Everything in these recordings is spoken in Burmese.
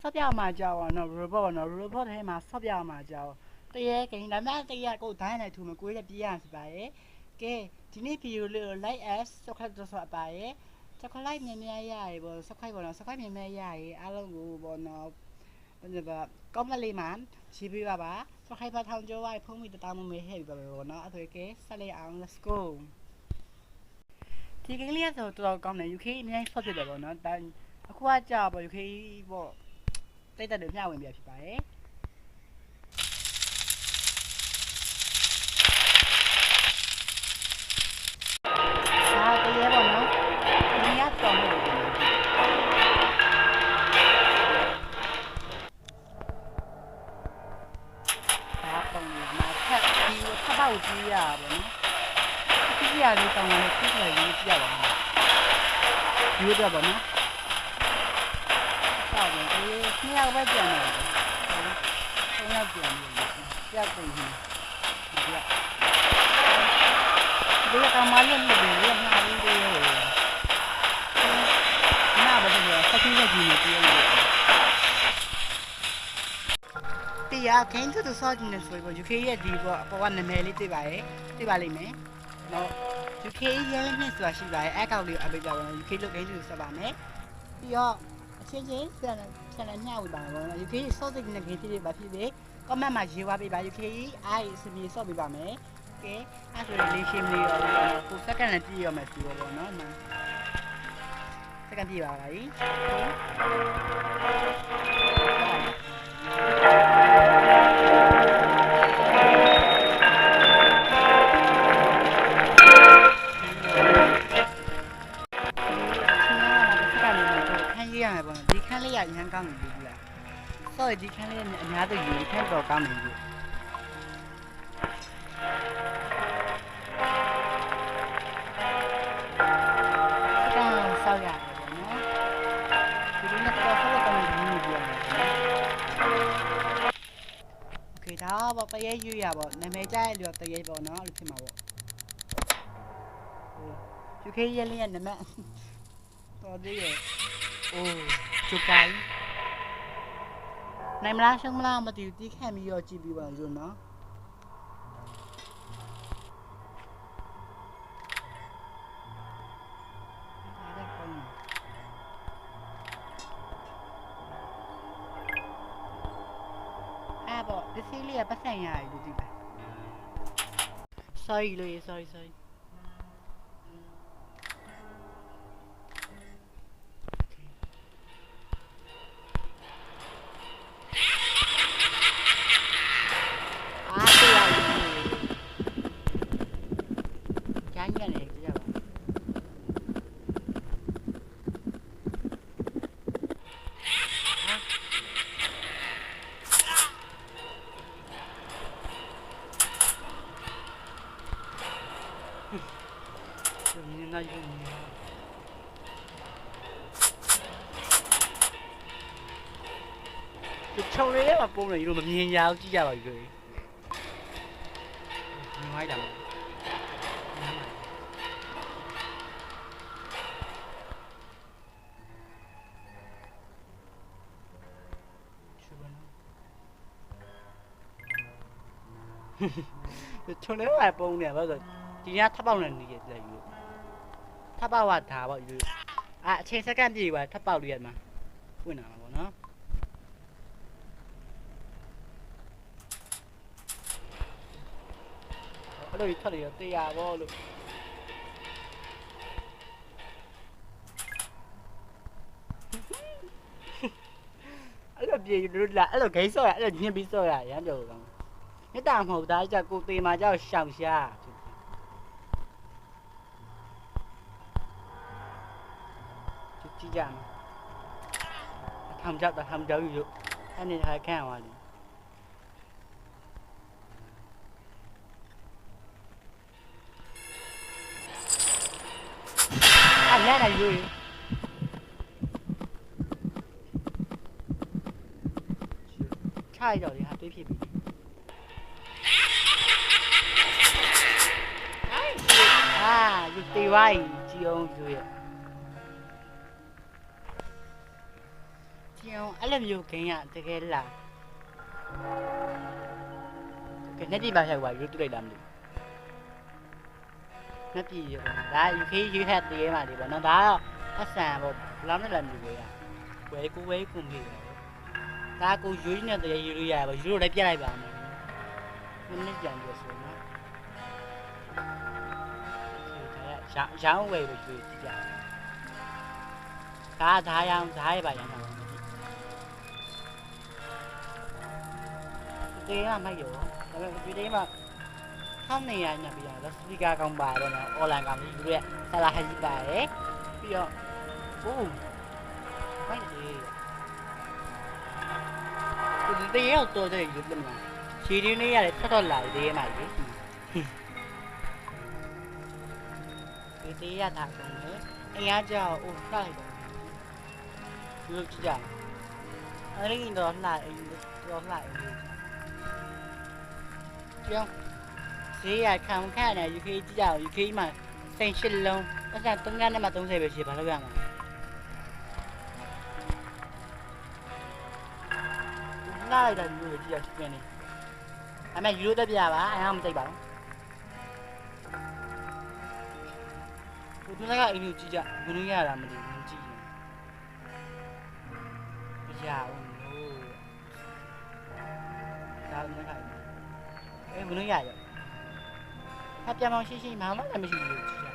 ဆော့ပြမှာကြောက်နော် robot နော် robot ထဲမှာဆော့ပြမှာကြောက်တရေကိန်းဒါမှတရေကိုဒိုင်းနဲ့ထူမကိုရပြေးရစီပါရဲ့ကဲဒီနေ့ဗီဒီယိုလေးကို like as subscribe တော့ဆိုပါရဲ့ subscribe မြင်မြရရပေါ့ subscribe ပေါ့နော် subscribe မြင်မြရရအားလုံးကိုပေါ့နော်ဘယ်လိုပါ comment လေးမှာရေးပေးပါပါ subscribe ထောင်ကျော်ဝိုင်းဖုန်းမိတောင်းမမေးဟဲ့ပြီပေါ့နော်အဲ့ဒါကဲဆက်လိုက်အောင် let's go ဒီကိန်းလေးကဆိုတော်တော်ကောင်းတယ် UK အများကြီးဆော့ဖြစ်တယ်ပေါ့နော်ဒါအခုကကြာပေါ့ UK ပေါ့တိတ်တက်တယ်မျှဝင်ပြဖြစ်ပါတယ်ဟာတရေပေါ့နော်ဒီရတော့မဟုတ်ဘူးဒါပုံမှာထပ်ပြီးထပ်ပေါက်ကြည့်ရပါဘောနော်ကြည့်ရလေးတောင်းလို့ကြည့်လိုက်ရေးကြည့်ရပါမယ်ဒီတော့ပေါ့နော်တောက်တယ်ဒီနှစ်ယောက်ပဲပြန်တယ်သုံးယောက်ပြန်တယ်ကြောက်တယ်ဒီကကမလေးနေတယ်ရမှာလေးတွေနားပဲတော့ဆက်ပြီးကြည့်နေတယ်တရားခိုင်းသူစောကြည့်နေဆိုတော့ UK ရဲ့ဒီပေါ့အပေါ်ကနာမည်လေးတွေ့ပါရဲ့တွေ့ပါလိမ့်မယ်နော် UK ရဲ့နှစ်ဆိုတာရှိပါရဲ့အကောက်လေးအပိတ်ကြပါမယ် UK လို့ခိုင်းသူစပါမယ်ပြီးတော့အချင်းချင်းပြန်မျှဝေပါမယ် UK စောစိတ်နဲ့ဂိမ်းတွေပါဖြစ်ပြီး comment မှာရေးသွားပေးပါ UK အားစပီဆော့ပေးပါမယ်ကဲအဲ့ဆိုရင်လေးရှင်းလေးရောကိုစက္ကန့်နဲ့ပြည့်ရမယ်ဆိုတော့ပေါ့နော်စက္ကန့်ပြည့်ပါလားဒီခန်းလေးရရန်ကောင်းနေပြီလားဆိုဒီခန်းလေးအများတို့ယူခန်းတော့ကောင်းနေပြီဆောက်ရတယ်ပေါ့နော်ဒီလိုနဲ့တော့ဆောက်တော့ယူနေပြီโอเคဒါပေါ့တရေရွရပေါ့နာမည်ကြရဲ့လူတရေပေါ့နော်အဲ့လိုဖြစ်မှာပေါ့UK ရလေးရဲ့နာမည်တော်သေးရဲ့အိုးကျုပ်ကိုင်းနိုင်မလားရှုံးမလားမသိဘူးတီးခန့်ပြီးတော့ကြည့်ပြီးပါလို့နော်အဲ့ပေါ့ဒီစီးလေးကပတ်စံရည်လို့ကြည့်ပါ sorry လို့ sorry 那就ချုံလေးမှာပုံနေလို့မမြင်ရဘူးကြည့်ကြပါပြီလို့မြင်လိုက်တာချုံလေးမှာပုံနေပါဆိုဒီညထပ်ပေါက်နေနေတယ်ယူထပ်ပေါက်ထားပေါ့ယူအချိန်စက္ကန့်ပြည့်ပါထပ်ပေါက်လေးရမှာဖွင့်လာမှာပေါ့နော်အဲ့လိုထွက်ရတရားပေါ့လို့အဲ့လိုပြေလို့လာအဲ့လိုဂိမ်းဆော့ရအဲ့လိုညှင်းပြီးဆော့ရရမ်းပြောကောင်းမြတ်တာမဟုတ်သားကြကိုတေမာကြောက်ရှောင်ရှားကြည့်ကြမယ်ทำจับแต่ทำเจ้าอยู่ท่านนี่ทายแค่ว่าดิอันนี้อะไรอยู่ใช่เดี๋ยวดิครับพี่ผิดอยู่ตีไว้จีองอยู่ အောင်အဲ့လိုမျိုးခင်ရတကယ်လားကဲနှစ်ပြည်ပါရောက်ပါယူတူလိုက်လားမလို့နှစ်ပြည်ရောဒါယူခေးယူထက်တည်းမှာဒီပေါ့နော်ဒါတော့အဆန်ပေါ့ဘလောက်နဲ့လည်းမလို့ရဝဲကိုမေးတယ်ဒါကိုယူနေတယ်ယူလို့ရပါယူလို့လည်းပြလိုက်ပါမယ်နည်းနည်းကြံပြဆိုနော်ရောင်းဝယ်လို့ယူကြည့်ကြဒါရောင်းဒါရပါရမ်းတော့တေးရမိုက်ရောဒါပေမဲ့ဒီတေးမှာထောင်းနေရညပြရတော့စပီကာကောင်းပါတယ်နော်အော်လန်ကောင်ကြီးယူရဲ့ဆလာဟီပါတယ်ပြီးတော့မိုက်ဒီတေးရောက်တော့တဲ့ယူတယ်မှာခြေရင်းလေးရတယ်ထက်လာသေးရမှာလေဒီတေးရတာကုန်လေအင်အားကြောက်အိုးလှလိုက်တော့လူကြည့်ကြအဲ့ဒီတော့လှအိမ်တော့လှအိမ်ကျောင်းဈေးရခံခန့်နေ UK ကြည့်ကြအောင် UK မှာစိန်8လုံးပတ်စံ3နဲ့မှ30ပဲရှိဘာလို့ရမှာလာလိုက်တာယူလို့ကြည့်ရပြင်းနေအမေယူလို့တက်ပြပါအရင်မသိပါဘူးဒီကအိမ်ကိုကြည့်ကြဘယ်လိုရတာမသိဘူးကြည့်ရအောင်လို့ဒါလည်းခိုင်းဘယ်လိုရရถ้าပြန်မောင်ရှိမှမလည်းမရှိဘူးကြည့်ကြ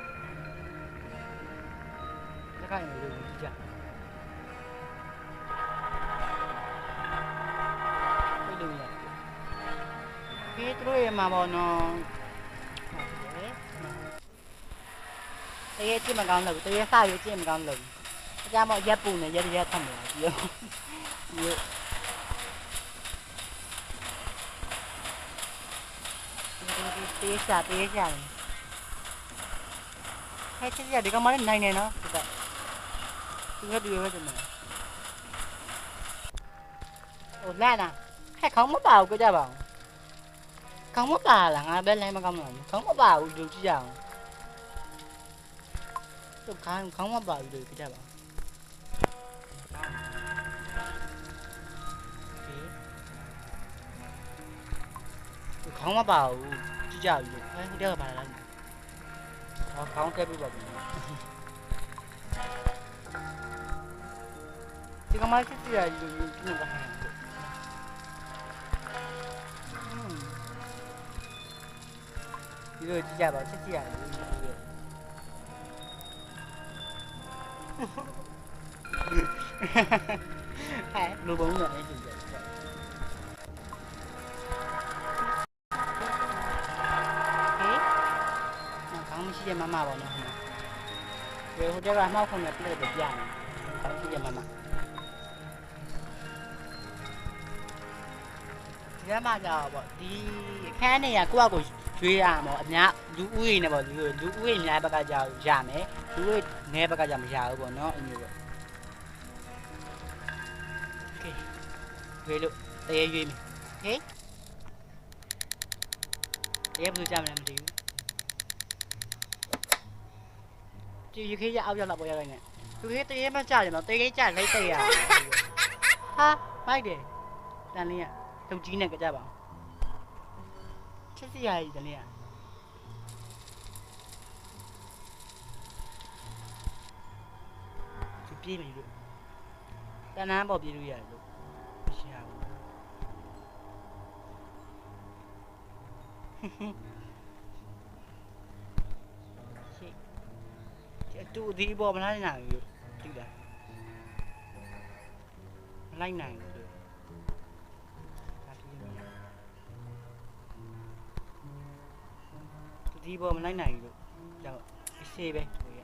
လက်ခိုင်းလို့ကြည့်ကြပြေးလို့ရပြေးတို့ရမှာပေါ့နော်တရေကြည့်မကောင်းလို့တရေစရွေးကြည့်မကောင်းလို့အကြမ်းမောရက်ပူနေရက်ထမ်းနေတာကြည့်ရောတေးရှာနေဟဲ့ချစ်ရဒီကမလေးနိုင်နေနော်ဒီကဒီပဲတယ်နော်ဟိုလာနာဟဲ့ခေါင်းမပါဘူးကြပါဦးခေါင်းမပါလားငါပဲလိုင်းမကောင်းတော့ခေါင်းမပါဘူးလူကြည့်ရအောင်သူခေါင်းမပါဘူးလူကြပါခေါင်းမပါဘူးကြည့်ကြပြီဟိုတက်ကပါလားခေါင်းထည့်ပြပါဘူးဒီကမှစစ်စီရလူကြည့်နေတာဒီလိုကြည့်ကြပါစစ်စီရလူဟဲ့လူပုံနဲ့ကြည့်ကြရှိရမမပါနော်ဒီဟိုတက်ကမှောက်ခုံနဲ့ပြည့်တယ်ပြနေကောင်းရှိရမမဒီကမှကြောက်ပေါ့ဒီအခန်းနေရကိုယ့်အကိုကျွေးရမှာအများလူဦးရေနဲ့ပေါ့လူဦးရေများဘက်ကကြောက်ရမယ်လူဦးရေငယ်ဘက်ကကြောက်မရဘူးပေါ့နော်အမျိုးပေါ့โอเคရွေးလို့တရေရွေးမယ်ဟေးတရေဘယ်လိုကြမလဲမသိဘူးဒီယူခေးရအောက်ရောက်လာပေါ်ရလိုက်နဲ့ယူခေးတရေမကြတယ်နော်တရေကြလိုက်တဲ့ရဟာမိုက်တယ်တန်လေးကထုတ်ကြီးနဲ့ကြပါအောင်ချစ်စရာကြီးတန်လေးကသူပြေးမယ်လို့တန်နန်းပေါ်ပြေးလို့ရတယ်လို့မရှိရဘူးတူဒီပေါ်မလိုက်နိုင်ဘူးသိလားမလိုက်နိုင်ဘူးတူဒီပေါ်မလိုက်နိုင်ဘူးကြောက်အစေးပဲတွေ့ရ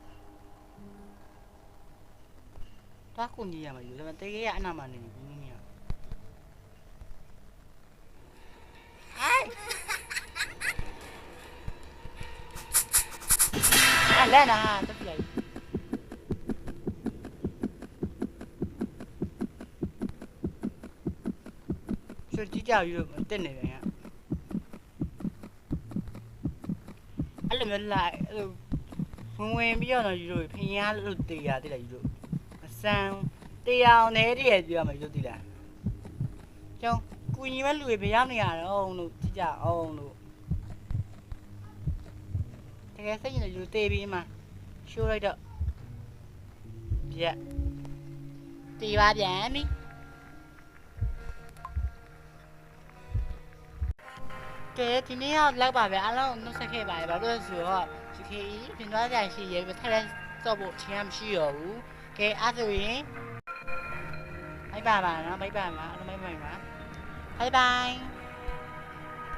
တာကိုကြီးရမှာယူဒါပေမဲ့တကယ်ရအနာမနေဘူးမင်းရလဲနာတက်ပြလိုက်စွကြည့်ကြယူလို့တက်နေတယ်ဟဲ့အဲ့လိုမျိုးလိုက်အဲ့လိုဝင်ပြီးတော့ယူလို့ဖင်ရလို့တေးရတိလိုက်ယူလို့အစမ်းတ တရားနဲ့တည်းရဲ့ပြောရမှာရုပ်တိလားကျောင်းကိုကြီးမဲ့လူတွေဘယ်ရောက်နေရတော့လို့ကြည့်ကြအောင်လို့တကယ်စိတ်ရင်လူတေးပြီးမှရှိုးလိုက်တော့ပြက်တေးပါပြန်ပြီကဲဒီနေ့ရောက်ပါပဲအားလုံးနှုတ်ဆက်ခဲ့ပါတယ်ဘာလို့လဲဆိုတော့ GKE ပြင်သွားကြရှိရဲပဲထက်တော့ဖို့အချင်းမရှိတော့ဘူးကဲအဲ့ဆိုရင်ဘိုင်ဘိုင်ပါနော်ဘိုင်ဘိုင်ပါအားလုံးဘိုင်ဘိုင်ပါဘိုင်ဘိုင်